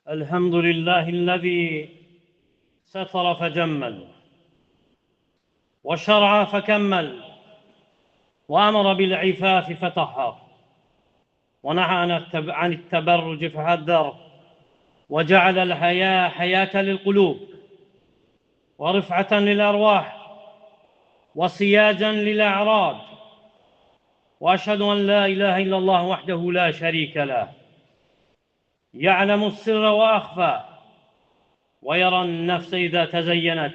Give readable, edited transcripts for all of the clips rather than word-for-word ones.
الحمد لله الذي ستر فجمل وشرع فكمل وأمر بالعفاف فطهر ونهى عن التبرج فهذر وجعل الحياة حياة للقلوب ورفعة للأرواح وسياجا للأعراض وأشهد أن لا إله إلا الله وحده لا شريك له يعلم السر وأخفى ويرى النفس إذا تزينت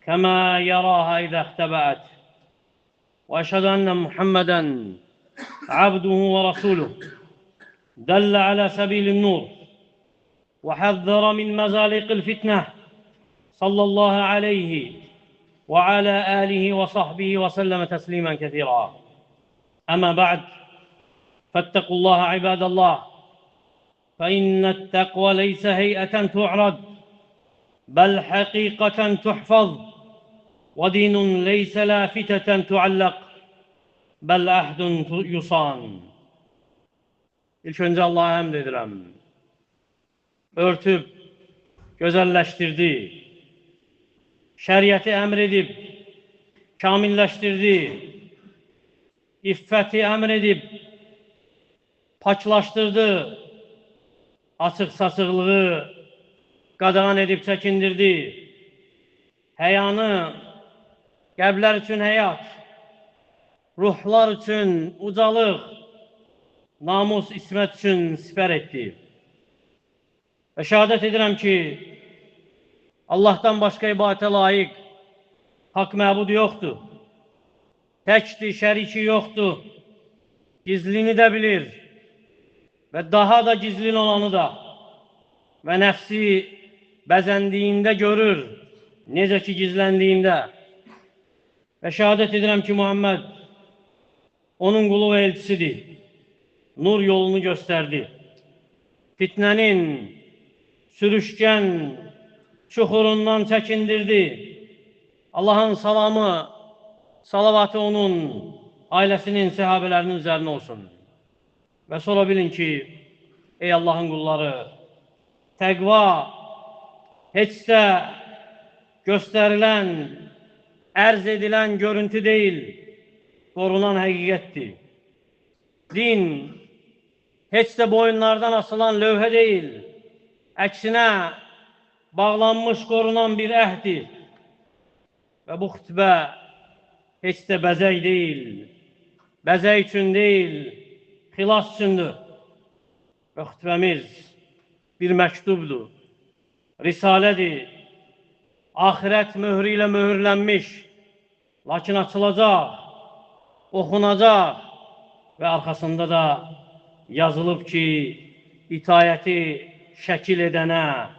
كما يراها إذا اختبأت وأشهد أن محمدًا عبده ورسوله دل على سبيل النور وحذر من مزالق الفتنة صلى الله عليه وعلى آله وصحبه وسلم تسليما كثيرا. أما بعد فاتقوا الله عباد الله، فإن التقوى ليس هيئة تعرض بل حقيقة تحفظ، ودين ليس لافتة تعلق bel ahdun yusan. İlk önce Allah'a hamd edirəm. Örtüb, gözəlləşdirdi, şəriəti əmr edib, kamilləşdirdi, iffəti əmr edib, paklaşdırdı, açıq-saçıqlığı qadağan edib çəkindirdi, həyanı qəlblər üçün həyat, ruhlar üçün ucalıq, namus, ismət üçün sipər etdi. Və şəhadət edirəm ki, Allah'tan başqa ibadətə layiq haqq məbud yoxdur. Təkdir, şəriki yoxdur. Gizlini də bilir və daha da gizlin olanı da və nəfsi bəzəndiyində görür, necə ki gizləndiyində. Və şəhadət edirəm ki, Muhammed onun qulu və elçisidir. Nur yolunu göstərdi. Fitnənin sürüşkən çuxurundan çəkindirdi. Allah'ın salamı, salavatı onun ailəsinin, səhabələrinin üzərinə olsun. Və sonra bilin ki, ey Allah'ın qulları, təqva heç də göstərilən, ərz edilən görüntü deyil, korunan həqiqətdir. Din heç də boyunlardan asılan lövhə deyil, əksinə bağlanmış, korunan bir əhdir. Və bu xütbə heç də bəzək deyil, bəzək üçün deyil, xilas üçündür. Və xütbəmiz bir məktubdur, risalədir, ahirət möhrü ilə möhürlənmiş, lakin açılacaq, oxunacaq və arxasında da yazılıb ki, itayəti şəkil edənə,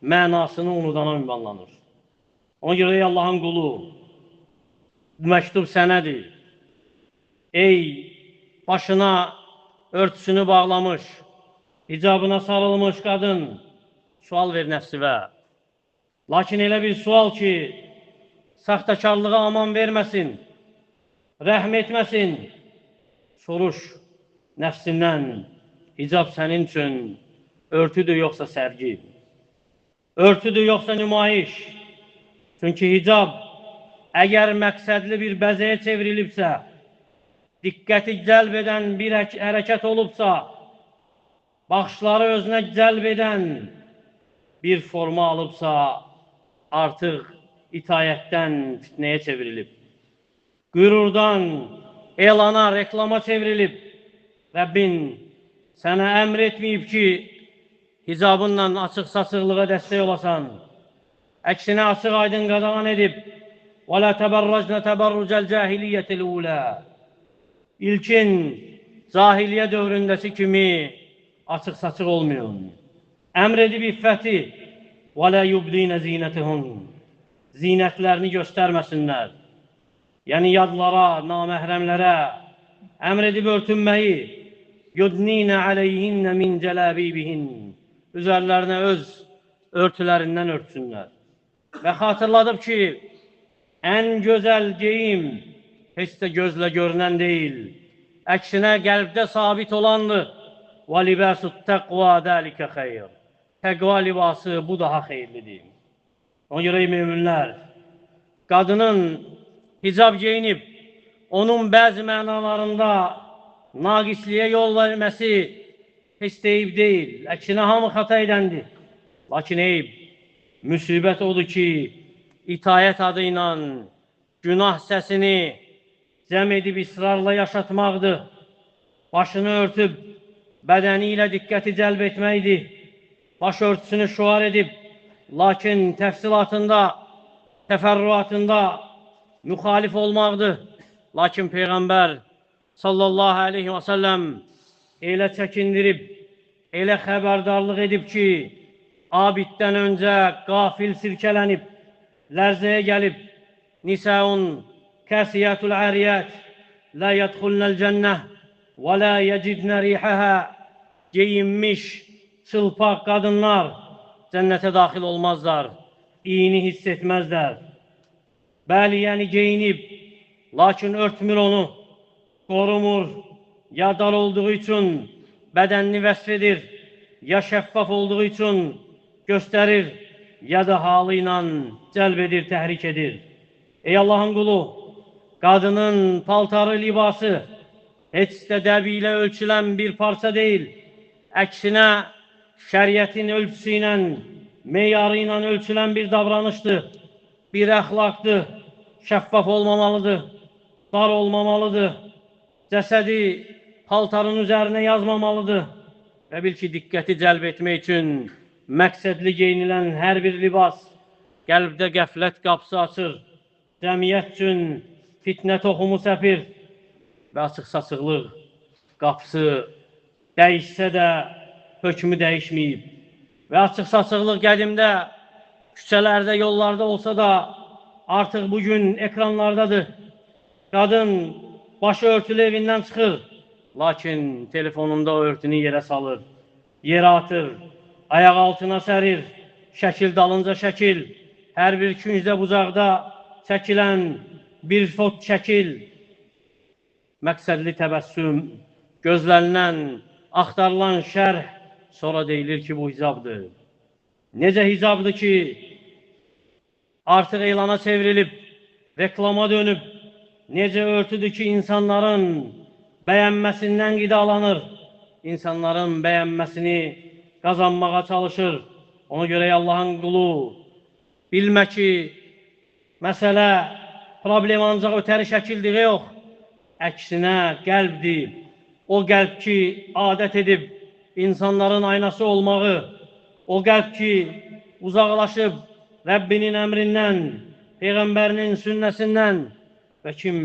mənasını unudana ünvanlanır. Ona görə ey Allah'ın qulu, bu məktub sənədir. Ey başına örtüsünü bağlamış, hicabına sarılmış qadın, sual ver nəfsivə. Lakin elə bir sual ki, saxtakarlığa aman verməsin, rəhm etməsin. Soruş nəfsindən, hicab sənin üçün örtüdür yoxsa sərgi? Örtüdür yoxsa nümayiş? Çünki hicab əgər məqsədli bir bəzəyə çevrilibsə, diqqəti cəlb edən bir hərəkət olubsa, baxışları özünə cəlb edən bir forma alıbsa, artıq itayətdən fitnəyə çevrilib. Qürurdan elana, reklama çevrilib. Rəbbin sənə əmr etməyib ki, hicabınla açıq-saçıqlığa dəstək olasan. Əksinə açıq aydın qadağan edib. وَلَا تَبَرَّجْنَ تَبَرُّجَ الْجَاهِلِيَّةِ الْأُولَى İlkin cahiliyyə dövründəki kimi açıq-saçıq olmayın. Əmr edib iffəti. وَلَا يُبْدِينَ زِينَتِهُنْ Zinətlərini göstərməsinlər. Yəni yadlara, naməhrəmlərə əmr edib örtünməyi. يُدْنِينَ عَلَيْهِنَّ مِنْ جَلَابِيبِهِنْ Üzərlərinə öz örtülərindən örtsünlər. Və xatırladıb ki, ən gözəl geyim heç də gözlə görünən deyil. Əksinə qəlbdə sabit olandır. وَلِبَاسُ التَّقْوَى ذَلِكَ خَيْرٌ təqva libası bu daha xeyirlidir. Ona görə müminlər, qadının hicab geyinib, onun bəzi mənalarında naqisliyə yol verməsi heç deyib deyil. Əksinə hamı xata edəndir. Lakin eyb, müsibət odur ki, itayət adı ilə günah səsini cəm edib israrla yaşatmaqdır. Başını örtüb, bədəni ilə diqqəti cəlb etməkdir. Baş örtüsünü şüar edib, lakin təfsilatında, təfərrüatında müxalif olmaqdır. Lakin Peyğəmbər sallallahu aleyhi və səlləm elə çəkindirib, elə xəbərdarlıq edib ki, abiddən öncə qafil sirkələnib, lərzəyə gəlib, Nisəun kəsiyyətul əriyət, lə yədxulnəl cənnə və lə yecidnə rihəhə, geyinmiş, çılpaq qadınlar cənnətə daxil olmazlar, iyini hiss etməzlər. Bəli, yəni geyinib, lakin örtmür onu, qorumur, ya dar olduğu üçün bədənini vəsf edir, ya şəffaf olduğu üçün göstərir, ya da halı ilə cəlb edir, təhrik edir. Ey Allahın qulu, qadının paltarı, libası heç də dəbi ilə ölçülən bir parça deyil. Əksinə, şəriətin ölçüsü ilə, meyarı ilə ölçülən bir davranışdır, bir əxlaqdır, şəffaf olmamalıdır, dar olmamalıdır, cəsədi paltarın üzərinə yazmamalıdır və bil ki, diqqəti cəlb etmək üçün məqsədli geyinilən hər bir libas qəlbdə qəflət qapısı açır, cəmiyyət üçün fitnə toxumu səpir və açıq-saçıqlıq qapısı dəyişsə də hökmü dəyişməyib və açıq-saçıqlıq qədimdə küçələrdə, yollarda olsa da artıq bugün ekranlardadır. Qadın başı örtülü evindən çıxır, lakin telefonunda o örtünü yerə salır, yerə atır, ayaq altına sərir, şəkil dalınca şəkil, hər bir küncdə bucaqda çəkilən bir fot şəkil, məqsədli təbəssüm, gözlənilən, axtarılan şərh, sonra deyilir ki, bu hicabdır. Necə hicabdır ki, artıq elana çevrilib, reklama dönüb, necə örtüdür ki, insanların bəyənməsindən qidalanır, insanların bəyənməsini qazanmağa çalışır. Ona görə Allahın qulu, bilmə ki, məsələ, problem ancaq ötəri şəkildir, yox. Əksinə qəlbdir. O qəlb ki, adət edib insanların aynası olmağı, o qəlb ki, uzaqlaşıb Rəbbinin əmrindən, Peyğəmbərinin sünnəsindən və kim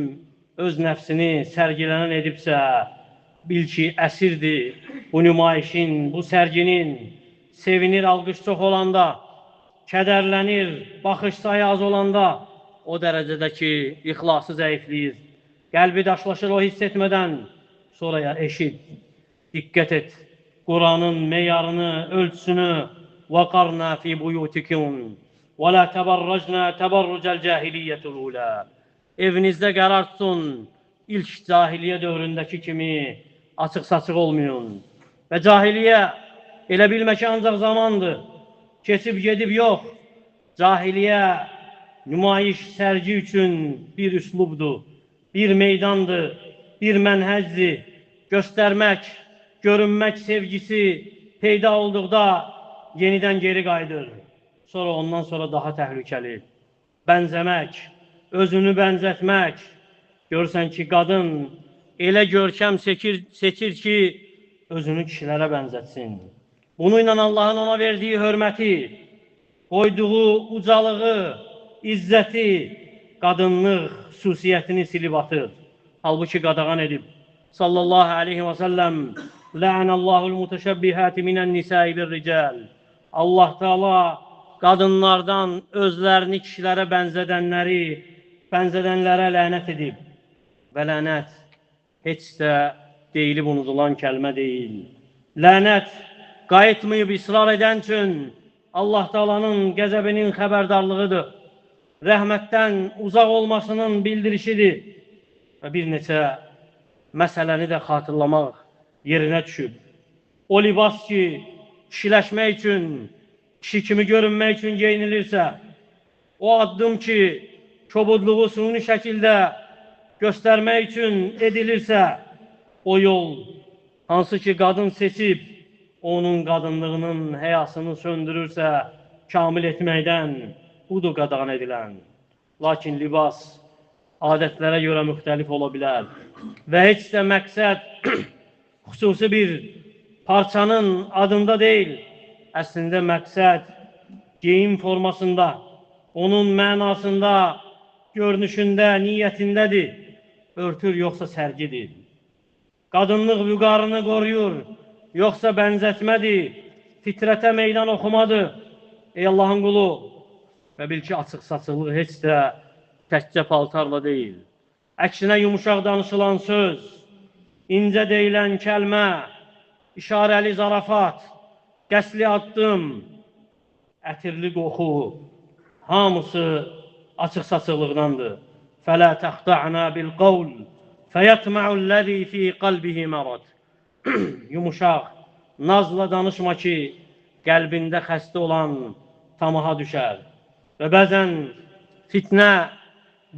öz nəfsini sərgilənən edibsə, bil ki, əsirdir bu nümayişin, bu sərginin, sevinir alqış çox olanda, kədərlənir, baxış sayı az olanda, o dərəcədə ki, ixlası zəifləyir. Qəlbi daşlaşır o hiss etmədən, sonra eşit, diqqət et, Quranın meyarını, ölçüsünü وَقَرْنَا فِي بُيُوتِكُمْ وَلَا تَبَرَّجْنَا تَبَرُّجَ الْجَاهِلِيَّةُ الْأُولَى. Evinizdə qərar tutun, ilk cahiliyə dövründəki kimi açıq-saçıq olmayın. Və cahiliyə elə bilmə ki, ancaq zamandır, keçib gedib yox. Cahiliyə nümayiş, sərgi üçün bir üslubdur, bir meydandır, bir mənhəcdir. Göstərmək, görünmək sevgisi peyda olduqda yenidən geri qayıdır. Sonra ondan sonra daha təhlükəli. Bənzəmək, özünü bənzətmək. Görürsən ki, qadın elə görkəm seçir ki, özünü kişilərə bənzətsin. Bunu ilə Allahın ona verdiyi hörməti, qoyduğu ucalığı, izzəti, qadınlıq xüsusiyyətini silib atır. Halbuki qadağan edib. Sallallahu aleyhi və səlləm Lə'anəllahul mütəşəbbihəti minən nisəi bir rical. Allah Teala qadınlardan özlərini kişilərə bənzədənlərə lənət edib. Və lənət heç də deyilib unudulan kəlmə deyil. Lənət qayıtmayıb israr edən üçün Allah Teala'nın qəzəbinin xəbərdarlığıdır. Rəhmətdən uzaq olmasının bildirişidir. Və bir neçə məsələni də xatırlamaq yerinə düşüb. O libas ki, kişiləşmək üçün, kişi kimi görünmək üçün geyinilirsə, o addım ki, kobudluğu suni şəkildə göstərmək üçün edilirsə, o yol, hansı ki qadın seçib, onun qadınlığının həyasını söndürürsə, kamil etməkdən budur qadağan edilən. Lakin libas adətlərə görə müxtəlif ola bilər və heç də məqsəd xüsusi bir parçanın adında deyil, əslində məqsəd geyim formasında, onun mənasında, görünüşündə, niyyətindədir, örtür yoxsa sərgidir. Qadınlıq vüqarını qoruyur, yoxsa bənzətmədir, fitrətə meydan oxumadır. Ey Allahın qulu, və bil ki, açıq saçıqlıq heç də təkcə paltarla deyil. Əksinə yumuşaq danışılan söz, incə deyilən kəlmə, işarəli zarafat, qəsli addım, ətirli qoxu, hamısı açıq saçıqlıqdandır. فَلَا تَخْتَعْنَا بِالْقَوْلِ فَيَطْمَعُ الَّذ۪ي ف۪ي قَلْبِهِ مَرَضٍ Yumuşaq, nazla danışma ki, qəlbində xəstə olan tamaha düşər. Və bəzən fitnə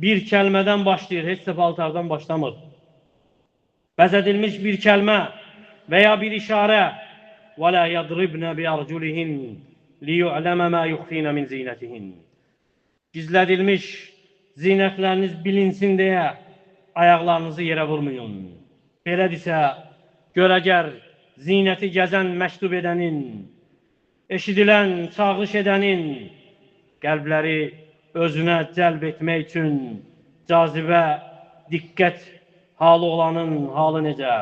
bir kəlmədən başlayır, heç də paltardan başlamır. Bəzədilmiş bir kəlmə və ya bir işarə وَلَا يَضْرِبْنَ بِأَرْجُلِهِنْ لِيُعْلَمَ مَا يُخْفِينَ مِنْ زِينَتِهِنْ Gizlədilmiş zinətləriniz bilinsin deyə ayaqlarınızı yerə vurmayın. Belədirsə, görəgər zinəti gəzən məktub edənin, eşidilən çağırış edənin qəlbləri özünə cəlb etmək üçün cazibə, diqqət halı olanın halı necə?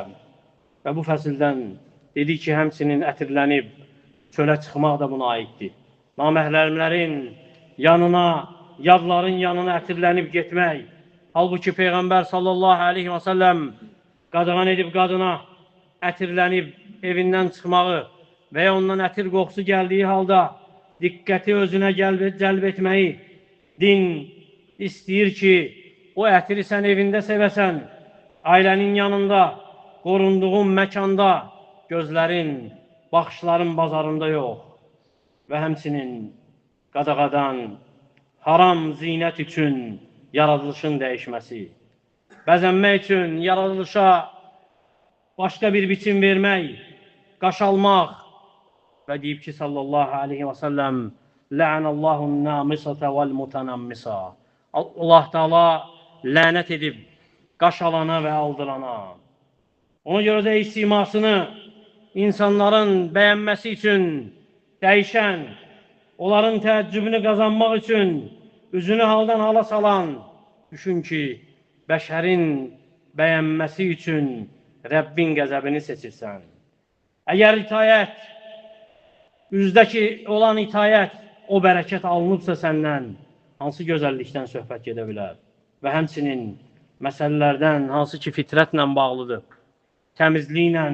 Və bu fəsildən dedik ki, həmçinin ətirlənib çölə çıxmaq da buna aiddir. Naməhrəmlərin yanına, yadların yanına ətirlənib getmək. Halbuki Peyğəmbər sallallahu aleyhi və səlləm qadağan edib qadına ətirlənib evindən çıxmağı və ya ondan ətir qoxusu gəldiyi halda diqqəti özünə cəlb etməyi. Din istəyir ki, o ətiri sən evində sevəsən, ailənin yanında, qorunduğun məkanda, gözlərin, baxışların bazarında yox. Və həmçinin qadağadan haram zinət üçün yaradılışın dəyişməsi, bəzənmək üçün yaradılışa başqa bir biçim vermək, qaşalmaq və deyib ki, sallallahu aleyhi və səlləm, Lə'nəllahun namisətə vəl-mutanəmmisa. Allah Teala lənət edib qaşalana və aldırana. Ona görə də simasını insanların bəyənməsi üçün dəyişən, onların təəccübünü qazanmaq üçün üzünü haldan hala salan, düşün ki, bəşərin bəyənməsi üçün Rəbbin qəzəbini seçirsən. Əgər itayət, üzdəki olan itayət, o bərəkət alınıbsa səndən, hansı gözəllikdən söhbət gedə bilər? Və həmçinin məsələlərdən hansı ki fitrətlə bağlıdır, təmizliklə,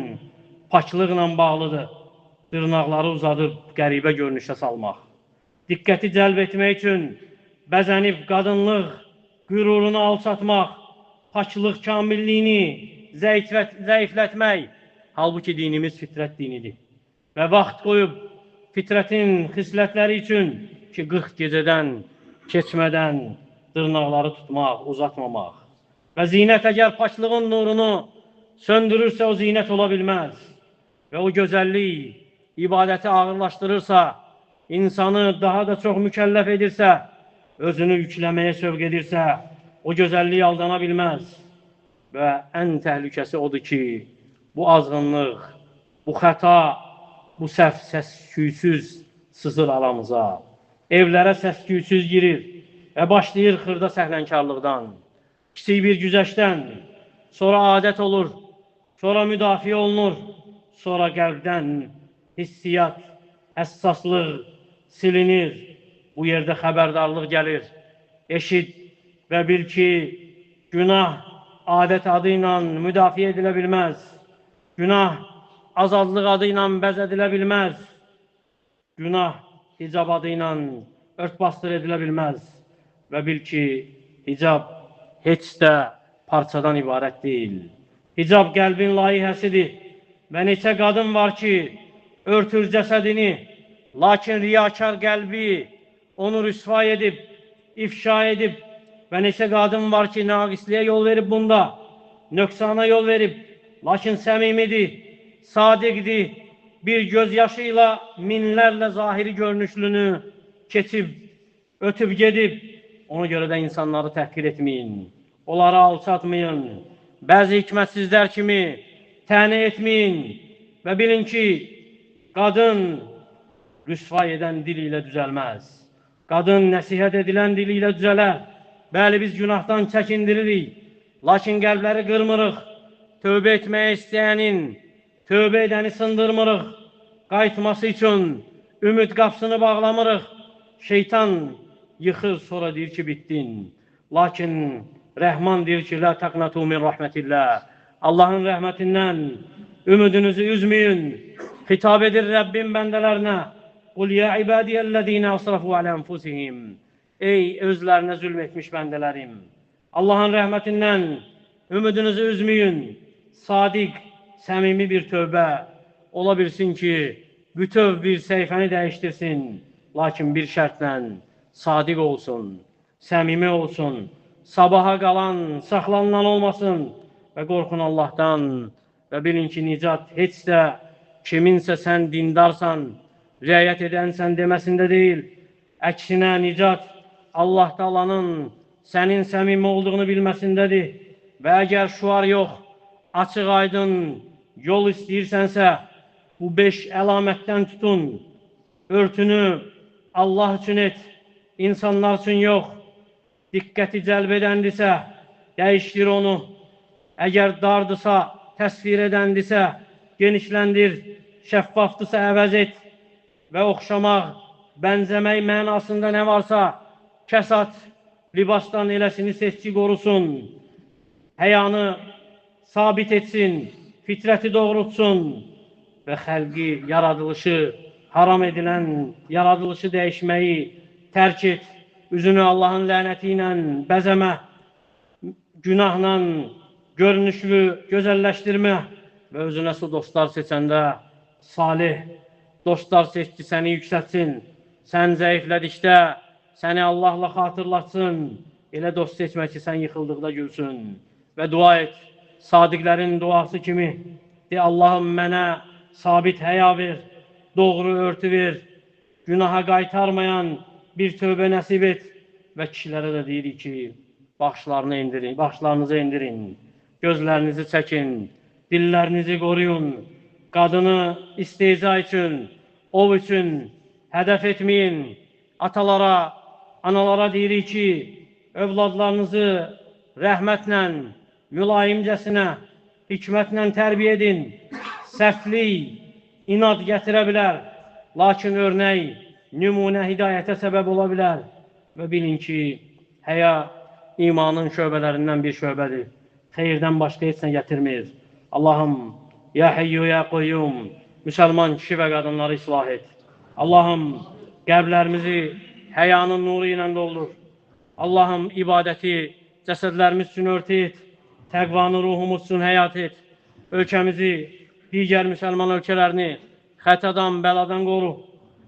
paçlıqla bağlıdır, dırnaqları uzadıb qəribə görünüşə salmaq. Diqqəti cəlb etmək üçün bəzənib qadınlıq qürurunu alçatmaq, paçlıq kamilliyini zəiflətmək, halbuki dinimiz fitrət dinidir. Və vaxt qoyub fitrətin xislətləri üçün ki, 40 gecədən keçmədən dırnaqları tutmaq, uzatmamaq. Və zinət əgər paçlığın nurunu söndürürsə, o zinət ola bilməz. Və o gözəllik ibadəti ağırlaşdırırsa, insanı daha da çox mükəlləf edirsə, özünü yükləməyə sövq edirsə, o gözəlliyi aldana bilməz. Və ən təhlükəsi odur ki, bu azğınlıq, bu xəta, bu səhv səs-küysüz sızır aramıza. Evlərə səs-küysüz girir və başlayır xırda səhlənkarlıqdan, kiçik bir güzəşdən, sonra adət olur, sonra müdafiə olunur, sonra qəlbdən hissiyyat, həssaslıq silinir, bu yerdə xəbərdarlıq gəlir. Eşit və bil ki, günah adət adı ilə müdafiə edilə bilməz. Günah azadlıq adı ilə bəzədilə bilməz. Günah hicab adı ilə örtbasdır edilə bilməz. Və bil ki, hicab heç də parçadan ibarət deyil. Hicab qəlbin layihəsidir və neçə qadın var ki, örtür cəsədini, lakin riyakar qəlbi onu rüsva edib, ifşa edib və neçə qadın var ki, naqisliyə yol verib bunda, nöqsana yol verib, lakin səmimidir, sadiqdir, bir gözyaşıyla minlərlə zahiri görünüşlünü keçib, ötüb gedib. Ona görə də insanları təhqir etməyin, onları alçatmayın, bəzi hikmətsizlər kimi təni etməyin və bilin ki, qadın rüsva edən dil ilə düzəlməz. Qadın nəsihət edilən dili ilə düzələr. Bəli, biz günahdan çəkindiririk, lakin qəlbləri qırmırıq. Tövbə etməyə istəyənin, tövbə edəni sındırmırıq. Qayıtması üçün ümid qapısını bağlamırıq. Şeytan yıxır, sonra deyir ki, bitdin. Lakin Rəhman deyir ki, la təqnatu min rəhmətillah. Allahın rəhmətindən ümidinizi üzməyin. Xitab edir Rəbbim bəndələrinə. Qul ya ibadiyəllezine asrafu alə enfusihim. Ey özlərinə zülm etmiş bəndələrim. Allahın rəhmətindən ümidinizi üzməyin. Sadiq, səmimi bir tövbə ola bilsin ki, bütöv bir səhifəni dəyişdirsin. Lakin bir şərtlə sadiq olsun, səmimi olsun, sabaha qalan, saxlanılan olmasın və qorxun Allahdan və bilin ki, nicat heç də kiminsə sən dindarsan, riayət edənsən deməsində deyil. Əksinə nicat Allah Taalanın sənin səmimi olduğunu bilməsindədir. Və əgər şuar yox, açıq aydın yol istəyirsənsə, bu 5 əlamətdən tutun. Örtünü Allah üçün et, insanlar üçün yox. Diqqəti cəlb edəndirsə, dəyişdir onu. Əgər dardısa, təsvir edəndirsə, genişləndir. Şəffafdırsa, əvəz et. Və oxşamaq, bənzəmək mənasında nə varsa, kəsat, libasdan eləsini seçki qorusun. Həyanı sabit etsin, fitrəti doğrultsun və xəlqi, yaradılışı, haram edilən yaradılışı dəyişməyi tərk et. Üzünü Allahın lənəti ilə bəzəmə, günahla görünüşlü gözəlləşdirmə və özünə su dostlar seçəndə salih dostlar seç ki, səni yüksətsin. Sən zəiflədikdə səni Allahla xatırlatsın. Elə dost seçmə ki, sən yıxıldıqda gülsün. Və dua et, sadiqlərin duası kimi. De, Allahım mənə sabit həya ver, doğru örtü ver, günaha qaytarmayan bir tövbə nəsib et. Və kişilərə də deyirik ki, başlarınızı indirin, gözlərinizi çəkin, dillərinizi qoruyun, qadını istehza üçün, ov üçün hədəf etməyin. Atalara, analara deyirik ki, övladlarınızı rəhmətlə, mülayimcəsinə, hikmətlə tərbiyə edin. Səhvlik, inad gətirə bilər, lakin örnək, nümunə hidayətə səbəb ola bilər. Və bilin ki, həya imanın şöbələrindən bir şöbədir. Xeyirdən başqa heç nə gətirmir. Allahım, ya Heyyu, ya Qoyyum, müsəlman kişi və qadınları islah et. Allahım, qəlblərimizi həyanın nuru ilə doldur. Allahım, ibadəti cəsədlərimiz üçün örtü et. Təqvanı ruhumuz üçün həyat et. Ölkəmizi, digər müsəlman ölkələrini xətadan, bəladan qoru.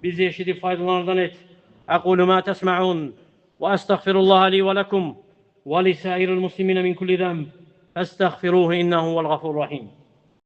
Bizi eşidib faydalardan et. Əqulu mə təsmə'un və əstəğfirullaha li və ləkum və lisəiril muslimina min kulli zəmb. Əstəğfiruhu innəhu vəl-ğafurur rahim.